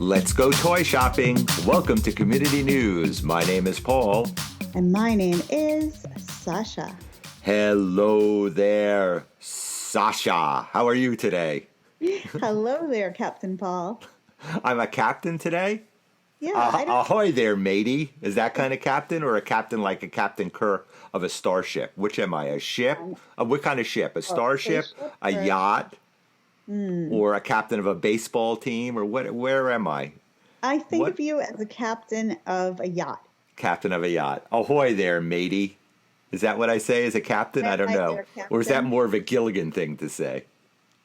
Let's go toy shopping. Welcome to Community News. My name is Paul. And my name is Sasha. Hello there, Sasha. How are you today? Hello there, Captain Paul. I'm a captain today? Yeah. Ahoy there, matey. Is that kind of captain or a captain like a Captain Kirk of a starship? Which am I? A ship? What kind of ship? A starship? A yacht? Or a captain of a baseball team? Or what? Where am I? I think of you as a captain of a yacht. Captain of a yacht. Ahoy there, matey. Is that what I say as a captain? I don't know. Or is that more of a Gilligan thing to say?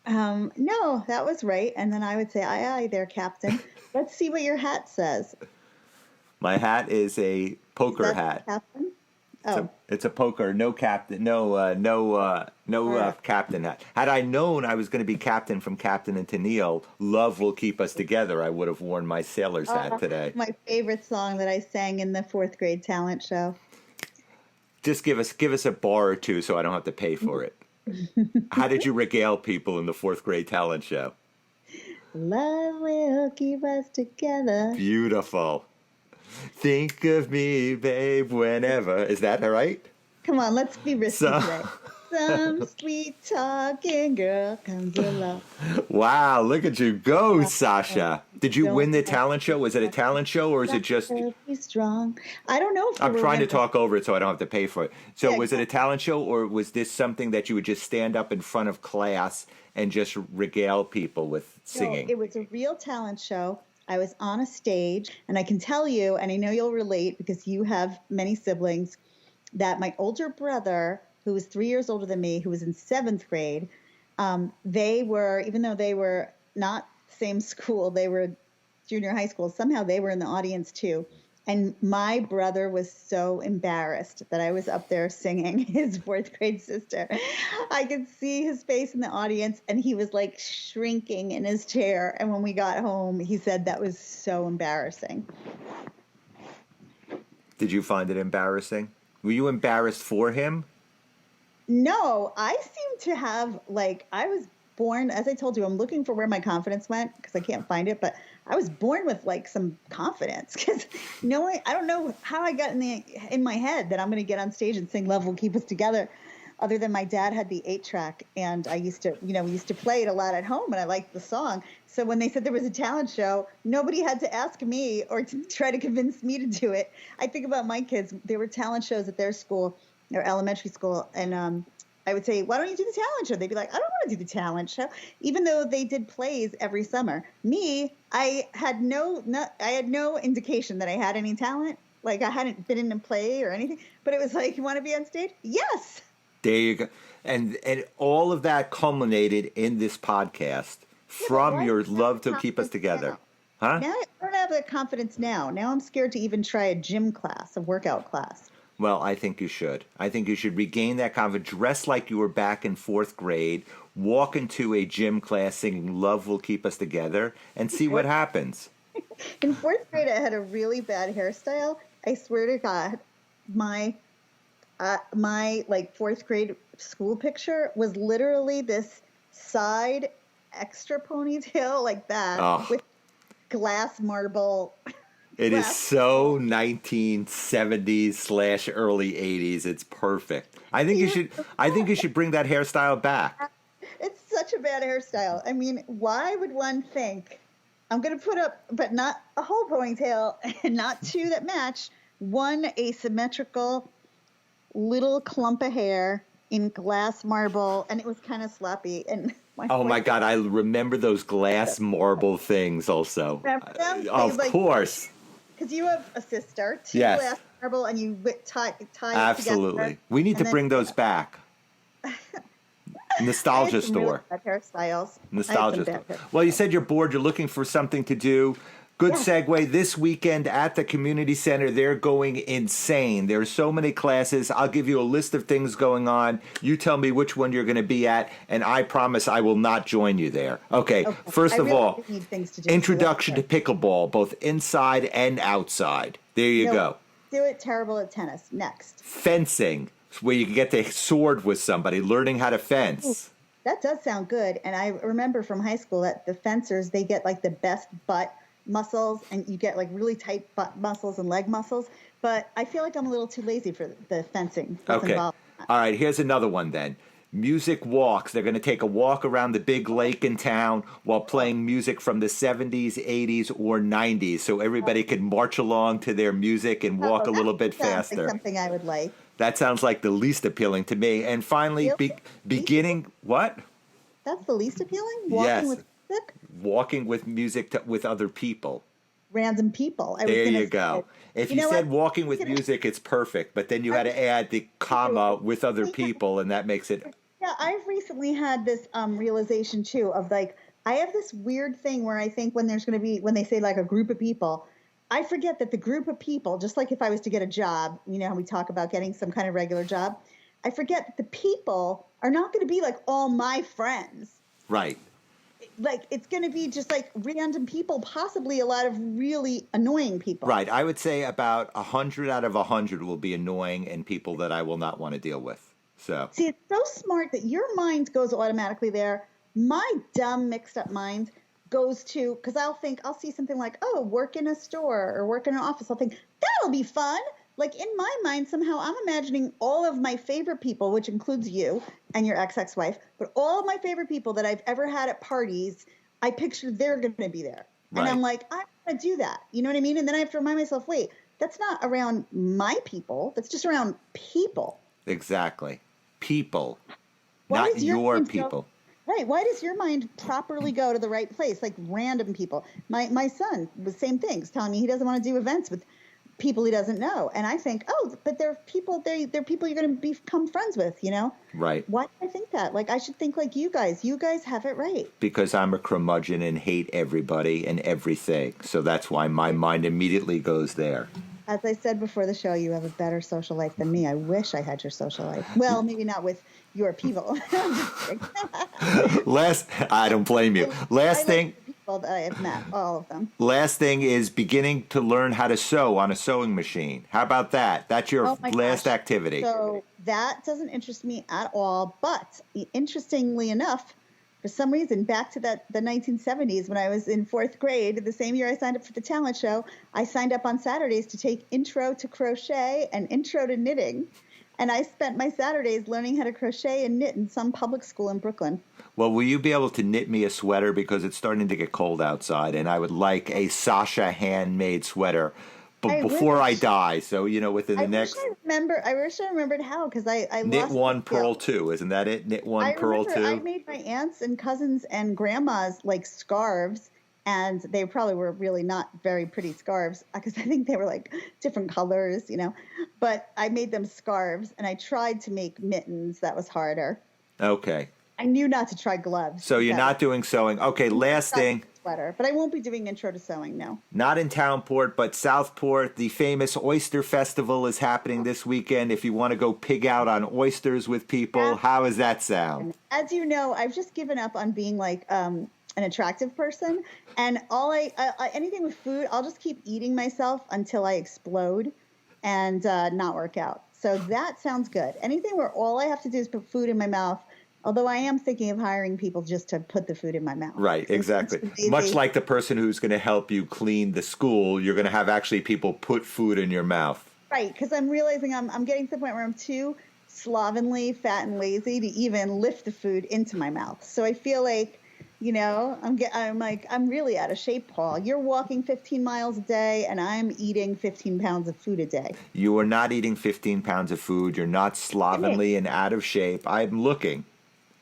No, that was right. And then I would say, aye, aye there, Captain. Let's see what your hat says. My hat is a poker hat. Captain? It's a poker, no captain, captain hat. Had I known I was going to be captain from Captain and Tennille, love will keep us together, I would have worn my sailor's hat today. My favorite song that I sang in the 4th grade talent show. Just give us a bar or two so I don't have to pay for it. How did you regale people in the 4th grade talent show? Love will keep us together. Beautiful. Think of me, babe, whenever. Is that all right? Come on, let's be risky today. Some sweet talking girl comes along. Wow, look at you go, Sasha. Did you win the talent show? Was it a talent show or is it just... Be strong. I don't know. I'm trying to talk over it so I don't have to pay for it. So was it a talent show or was this something that you would just stand up in front of class and just regale people with singing? No, it was a real talent show. I was on a stage, and I can tell you, and I know you'll relate because you have many siblings, that my older brother, who was 3 years older than me, who was in 7th grade, they were, even though they were not same school, they were junior high school, somehow they were in the audience too. And my brother was so embarrassed that I was up there singing his 4th grade sister. I could see his face in the audience, and he was like shrinking in his chair. And when we got home, he said that was so embarrassing. Did you find it embarrassing? Were you embarrassed for him? No, I seem to have, I was born, as I told you, I'm looking for where my confidence went because I can't find it, but I was born with some confidence because I don't know how I got in my head that I'm going to get on stage and sing Love Will Keep Us Together, other than my dad had the 8-track and I used to, we used to play it a lot at home and I liked the song. So when they said there was a talent show, nobody had to ask me or to try to convince me to do it. I think about my kids. There were talent shows at their school, their elementary school, and I would say, why don't you do the talent show? They'd be like, I don't want to do the talent show, even though they did plays every summer. Me, I had no indication that I had any talent. I hadn't been in a play or anything, but it was like, you want to be on stage? Yes. There you go. And all of that culminated in this podcast from your love to keep us together. Huh? Now I don't have the confidence now. Now I'm scared to even try a gym class, a workout class. Well, I think you should. I think you should regain that confidence, dress like you were back in 4th grade, walk into a gym class singing Love Will Keep Us Together, and see what happens. In 4th grade, I had a really bad hairstyle. I swear to God, my 4th grade school picture was literally this side extra ponytail like that with glass marble. It is so 1970s / early 80s. It's perfect. I think you should bring that hairstyle back. It's such a bad hairstyle. I mean, why would one think I'm going to put up, but not a whole ponytail and not two that match, one asymmetrical little clump of hair in glass marble, and it was kind of sloppy. And my God, I remember those glass marble things also. Of course. Because you have a sister, yes. Glass marble, and you tie Absolutely. Together, we need to bring those back. Nostalgia store. Really bad hairstyles. Nostalgia store. Well, you said you're bored. You're looking for something to do. Good segue. This weekend at the Community Center, they're going insane. There are so many classes. I'll give you a list of things going on. You tell me which one you're going to be at, and I promise I will not join you there. Okay. First of all, introduction to pickleball, both inside and outside. There you go. Do it terrible at tennis. Next. Fencing, where you can get to sword with somebody, learning how to fence. That does sound good. And I remember from high school that the fencers, they get the best butt muscles, and you get like really tight butt muscles and leg muscles. But I feel like I'm a little too lazy for the fencing that's Okay. involved. All right, here's another one then. Music walks. They're going to take a walk around the big lake in town while playing music from the 70s, 80s, or 90s so everybody can march along to their music and walk a little bit That sounds faster. like something I would like. That sounds like the least appealing to me. And finally, Really? beginning what? That's the least appealing? Yes. With music? Walking with music with other people. Random people. There you go. If you said what? walking with music, it's perfect. But then you had to add the comma with other people, and that makes it. Yeah, I've recently had this realization too of like, I have this weird thing where I think when they say like a group of people, I forget that the group of people, just like if I was to get a job, you know how we talk about getting some kind of regular job, I forget that the people are not going to be like all my friends. Right. Like it's going to be just like random people, possibly a lot of really annoying people. Right. I would say about 100 out of 100 will be annoying and people that I will not want to deal with. So see, it's so smart that your mind goes automatically there. My dumb, mixed up mind goes to, because I'll see something like, oh, work in a store or work in an office. I'll think that'll be fun. Like in my mind, somehow I'm imagining all of my favorite people, which includes you and your ex-wife, but all of my favorite people that I've ever had at parties, I picture they're going to be there. Right. And I'm like, I'm going to do that. You know what I mean? And then I have to remind myself, wait, that's not around my people. That's just around people. Exactly. People, Why not does your mind people. Right. Why does your mind properly go to the right place? Like random people. My son was the same thing. He's telling me he doesn't want to do events with people he doesn't know. And I think, oh, but they're people you're going to become friends with, you know? Right. Why do I think that? Like, I should think like you guys. You guys have it right. Because I'm a curmudgeon and hate everybody and everything. So that's why my mind immediately goes there. As I said before the show, you have a better social life than me. I wish I had your social life. Well, maybe not with your people. I don't blame you. Last thing. Like the people that I have met, all of them. Last thing is beginning to learn how to sew on a sewing machine. How about that? That's your last activity. So that doesn't interest me at all. But interestingly enough, for some reason, back to the 1970s when I was in fourth grade, the same year I signed up for the talent show, I signed up on Saturdays to take intro to crochet and intro to knitting. And I spent my Saturdays learning how to crochet and knit in some public school in Brooklyn. Well, will you be able to knit me a sweater because it's starting to get cold outside, and I would like a Sasha handmade sweater before I die. So, you know, within the next... I wish I remembered how, because I knit lost one, purl two. Isn't that it? Knit one, purl two. I made my aunts and cousins and grandmas like scarves, and they probably were really not very pretty scarves because I think they were like different colors, you know. But I made them scarves, and I tried to make mittens. That was harder. Okay. I knew not to try gloves. So you're not doing sewing. Okay, last thing. Sweater, but I won't be doing intro to sewing, no. Not in Townport, but Southport. The famous Oyster Festival is happening this weekend. If you want to go pig out on oysters with people, how does that sound? As you know, I've just given up on being like an attractive person, and anything with food, I'll just keep eating myself until I explode and not work out. So that sounds good. Anything where all I have to do is put food in my mouth. Although I am thinking of hiring people just to put the food in my mouth. Right, exactly. Much like the person who's going to help you clean the school, you're going to have actually people put food in your mouth. Right, because I'm realizing I'm getting to the point where I'm too slovenly, fat, and lazy to even lift the food into my mouth. So I feel like, you know, I'm really out of shape, Paul. You're walking 15 miles a day, and I'm eating 15 pounds of food a day. You are not eating 15 pounds of food. You're not slovenly and out of shape. I'm looking.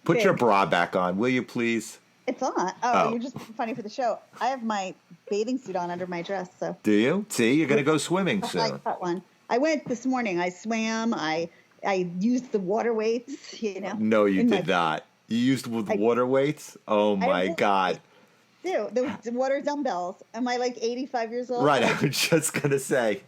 Put your bra back on, will you please? It's on. Oh, you're just funny for the show. I have my bathing suit on under my dress. So. Do you? See, you're going to go swimming soon. I got one. I went this morning. I swam. I used the water weights, you know. No, you did not. You used the water weights? Oh, my God. Dude, the water dumbbells. Am I like 85 years old? Right, I was just going to say.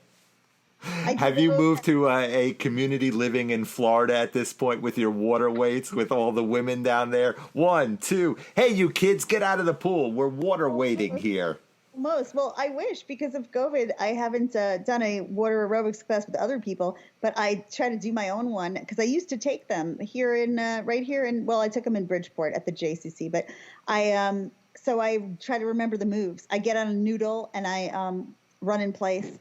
Have you moved to a community living in Florida at this point with your water weights, with all the women down there? 1, 2. Hey, you kids, get out of the pool. We're water weighting here. Well, I wish, because of COVID, I haven't done a water aerobics class with other people, but I try to do my own one because I used to take them here I took them in Bridgeport at the JCC, but I So I try to remember the moves. I get on a noodle and I run in place.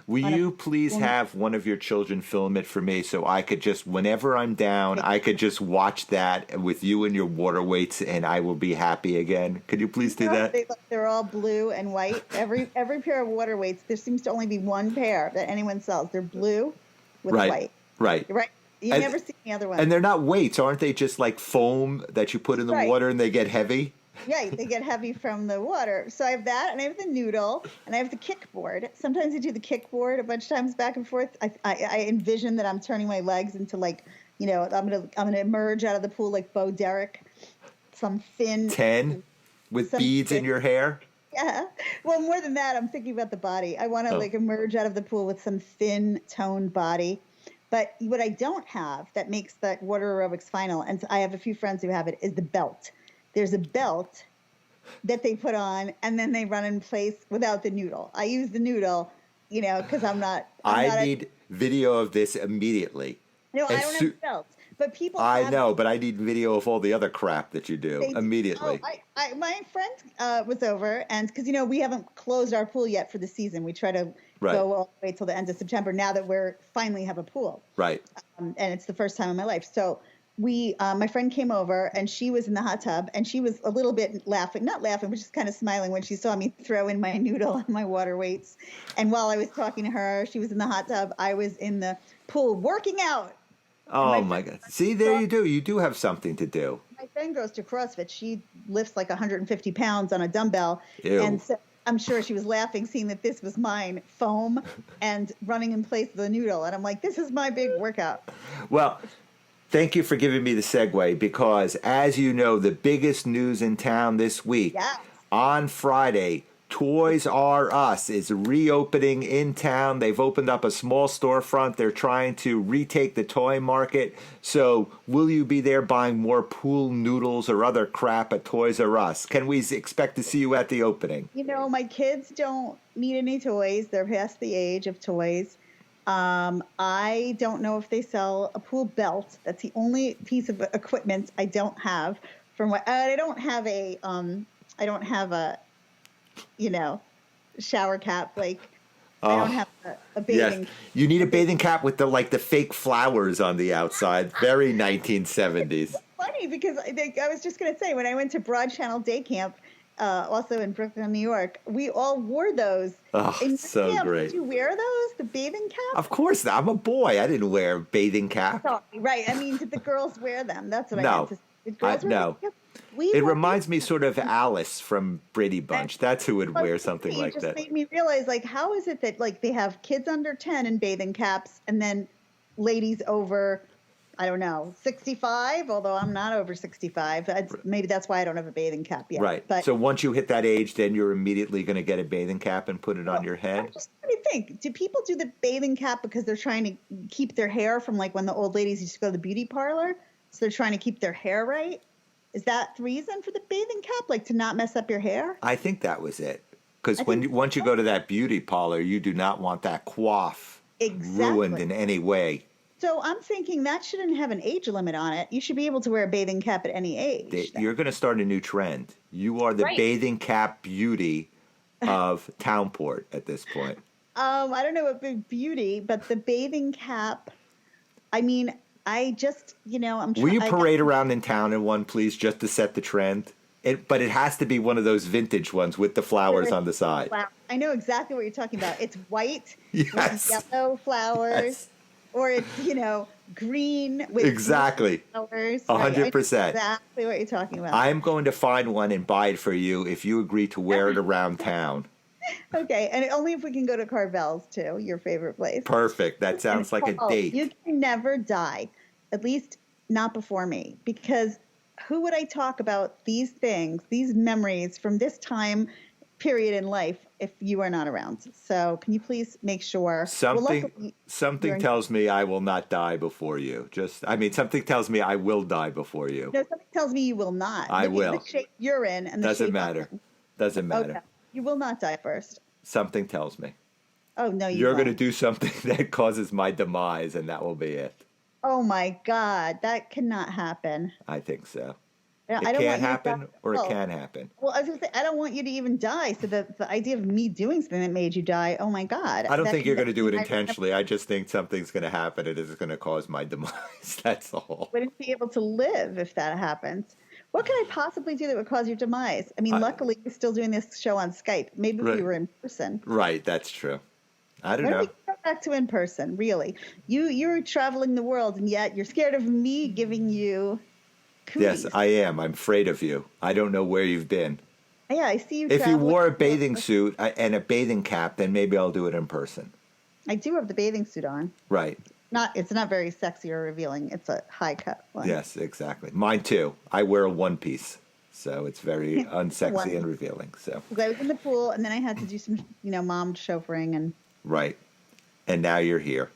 Will you please have one of your children film it for me so I could just, whenever I'm down, I could just watch that with you and your water weights and I will be happy again? Could you please do that? They're all blue and white. Every pair of water weights, there seems to only be one pair that anyone sells. They're blue with white. Right. Right. You never see any other ones. And they're not weights. Aren't they just like foam that you put in the water and they get heavy? Yeah, they get heavy from the water. So I have that, and I have the noodle, and I have the kickboard. Sometimes I do the kickboard a bunch of times back and forth. I envision that I'm turning my legs into I'm gonna emerge out of the pool like Bo Derek, some thin 10 with beads in your hair. Yeah. Well, more than that, I'm thinking about the body. I want to emerge out of the pool with some thin toned body. But what I don't have that makes that water aerobics final, and I have a few friends who have it, is the belt. There's a belt that they put on, and then they run in place without the noodle. I use the noodle, because I need video of this immediately. No, I don't have a belt. But people but I need video of all the other crap that you do immediately. My friend was over, and because, we haven't closed our pool yet for the season. We try to go all the way till the end of September now that we're finally have a pool. Right. And it's the first time in my life. So my friend came over and she was in the hot tub and she was a little bit not laughing, but just kind of smiling when she saw me throw in my noodle and my water weights. And while I was talking to her, she was in the hot tub. I was in the pool working out. Oh my God. See, there you do. You do have something to do. My friend goes to CrossFit. She lifts like 150 pounds on a dumbbell. Ew. And so I'm sure she was laughing seeing that this was mine, foam and running in place of the noodle. And I'm like, this is my big workout. Well, thank you for giving me the segue because, as you know, the biggest news in town this week, on Friday, Toys R Us is reopening in town. They've opened up a small storefront. They're trying to retake the toy market. So will you be there buying more pool noodles or other crap at Toys R Us? Can we expect to see you at the opening? My kids don't need any toys. They're past the age of toys. I don't know if they sell a pool belt. That's the only piece of equipment I don't have. I don't have a shower cap. I don't have a bathing. Yes. You need a bathing cap with the fake flowers on the outside. Very 1970s. It's funny because I was just going to say, when I went to Broad Channel Day Camp, also in Brooklyn, New York, we all wore those. Oh, so camp, great. Did you wear those, the bathing caps? Of course not. I'm a boy. I didn't wear a bathing cap. Sorry, right. I mean, did the girls wear them? That's what I meant to say. Did girls wear no. them? It reminds me sort of Alice from Brady Bunch. That's who would wear something like that. It just made me realize, how is it that, they have kids under 10 in bathing caps and then ladies over, I don't know, 65, although I'm not over 65. Maybe that's why I don't have a bathing cap yet. Right. But so once you hit that age, then you're immediately going to get a bathing cap and put it on your head? What do you think? Do people do the bathing cap because they're trying to keep their hair from when the old ladies used to go to the beauty parlor? So they're trying to keep their hair right? Is that the reason for the bathing cap, to not mess up your hair? I think that was it. Because once you go to that beauty parlor, you do not want that coif ruined in any way. So I'm thinking that shouldn't have an age limit on it. You should be able to wear a bathing cap at any age. You're going to start a new trend. You are the bathing cap beauty of Townport at this point. I don't know about beauty, but the bathing cap, I just, I'm trying. Will you parade around in town in one, please, just to set the trend? But it has to be one of those vintage ones with the flowers on the side. Wow. I know exactly what you're talking about. It's white with yellow flowers. Yes. Or it's, green with exactly flowers. 100%. Exactly what you're talking about. I'm going to find one and buy it for you if you agree to wear it around town. Okay, and only if we can go to Carvel's too, your favorite place. Perfect. That sounds like a date. You can never die, at least not before me, because who would I talk about these things, these memories from this time period in life if you are not around? So can you please make sure something tells me I will not die before you. Something tells me I will die before you. No, something tells me you will not. I will. The shape you're in and the Doesn't shape matter. Doesn't matter. Okay. You will not die first. Something tells me. Oh no, you're going to do something that causes my demise, and that will be it. Oh my God, that cannot happen. I think so. It I don't can't want you to happen die. or it Oh. can happen. Well, I was going to say, I don't want you to even die. So the idea of me doing something that made you die, oh my God. I don't that think could you're going to do it I intentionally. I just think something's going to happen and it's going to cause my demise. That's all. wouldn't be able to live if that happens. What could I possibly do that would cause your demise? I mean, I, luckily, we're still doing this show on Skype. Maybe if we right, were in person. right. That's true. I don't When do we know. go back to in person? Really, you're traveling the world, and yet you're scared of me giving you Yes, cooties. I am. I'm afraid of you. I don't know where you've been. Yeah, I see you If you traveling. wore a bathing suit and a bathing cap, then maybe I'll do it in person. I do have the bathing suit on. Right. It's not very sexy or revealing. It's a high cut one. Yes, exactly. Mine too. I wear a one piece, so it's very unsexy One. and revealing. So Because I was in the pool, and then I had to do some, mom chauffeuring, and right, and now you're here.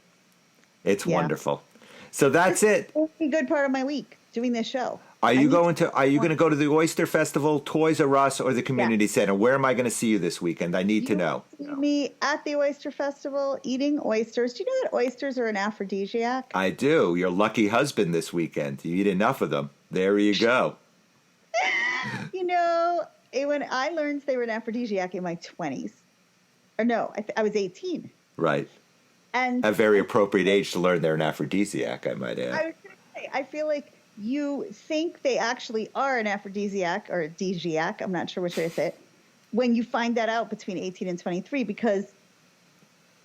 It's Yeah. wonderful. So that's it. it's a good part of my week doing this show. Are I you need going to? Are you going to go to the Oyster Festival, Toys R Us, or the Community Center? Where am I going to see you this weekend? I need to know. See me at the Oyster Festival eating oysters. Do you know that oysters are an aphrodisiac? I do. Your lucky husband this weekend. You eat enough of them. There you go. When I learned they were an aphrodisiac in my 20s, or no, I was 18. Right. And A very appropriate age to learn they're an aphrodisiac, I might I add. was going to say, I feel like you think they actually are an aphrodisiac or a desiac, I'm not sure which way to say it, when you find that out between 18 and 23, because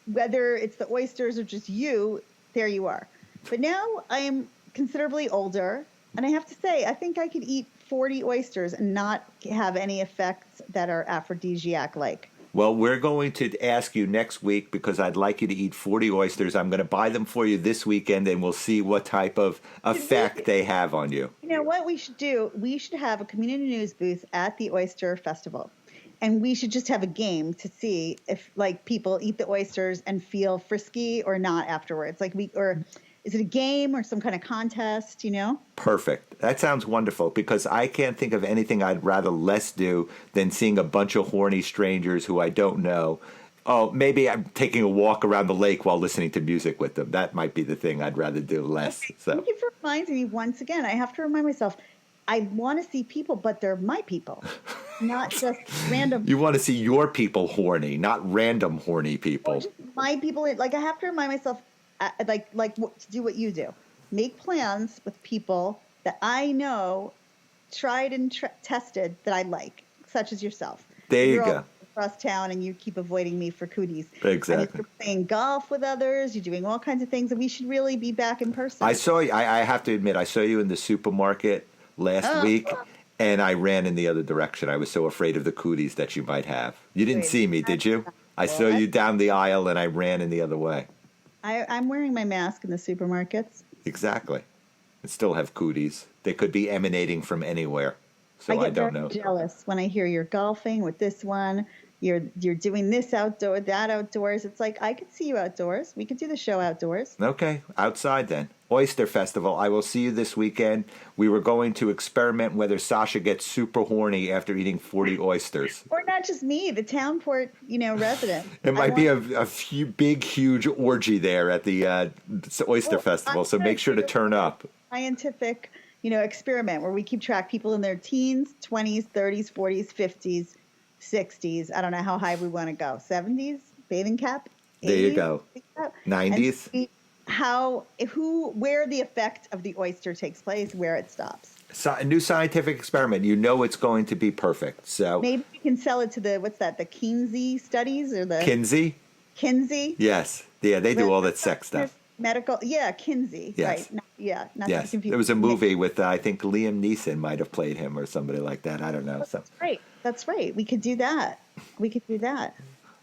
whether it's the oysters or just you, there you are. But now I am considerably older, and I have to say, I think I could eat 40 oysters and not have any effects that are aphrodisiac-like. Well, we're going to ask you next week because I'd like you to eat 40 oysters. I'm going to buy them for you this weekend, and we'll see what type of effect they have on you. You know what we should do? We should have a community news booth at the Oyster Festival. And we should just have a game to see if, people eat the oysters and feel frisky or not afterwards. Or is it a game or some kind of contest, Perfect. That sounds wonderful because I can't think of anything I'd rather less do than seeing a bunch of horny strangers who I don't know. Oh, maybe I'm taking a walk around the lake while listening to music with them. That might be the thing I'd rather do less. So. Thank you for reminding me once again. I have to remind myself, I want to see people, but they're my people, not just random. You want to see your people horny, not random horny people. Just my people. I have to remind myself, to do what you do. Make plans with people that I know tried and tested that I like, such as yourself. There you You're go. all across town and you keep avoiding me for cooties. Exactly. And you're playing golf with others. You're doing all kinds of things, and we should really be back in person. I saw you. I have to admit, I saw you in the supermarket last week, and I ran in the other direction. I was so afraid of the cooties that you might have. You didn't see me, did you? I saw you down the aisle, and I ran in the other way. I'm wearing my mask in the supermarkets. Exactly. And still have cooties. They could be emanating from anywhere. So I don't know. I get very jealous when I hear you're golfing with this one. You're doing this outdoor, that outdoors. It's like, I could see you outdoors. We could do the show outdoors. Okay, outside then. Oyster Festival. I will see you this weekend. We were going to experiment whether Sasha gets super horny after eating 40 oysters. Or not just me, the Townport, resident. It might be a big, huge orgy there at the Oyster Festival, so make sure to turn up. Scientific, experiment where we keep track people in their teens, 20s, 30s, 40s, 50s, 60s. I don't know how high we want to go. 70s, bathing cap. 80s, There you go. 90s. And see where the effect of the oyster takes place, where it stops. So, a new scientific experiment. You know it's going to be perfect. So Maybe we can sell it to the Kinsey studies or the Kinsey? Kinsey? Yes. Yeah, they do all that sex stuff. Medical, Kinsey, Yes. right? Not Yes. to confuse. There was a movie with, I think Liam Neeson might have played him or somebody like that. I don't know. So. That's right. We could do that.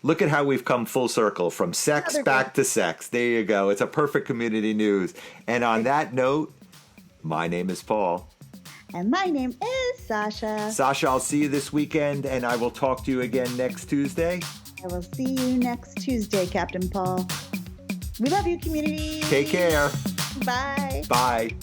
Look at how we've come full circle from sex back to sex. There you go. It's a perfect community news. And on that note, my name is Paul. And my name is Sasha. Sasha, I'll see you this weekend, and I will talk to you again next Tuesday. I will see you next Tuesday, Captain Paul. We love you, community. Take care. Bye. Bye.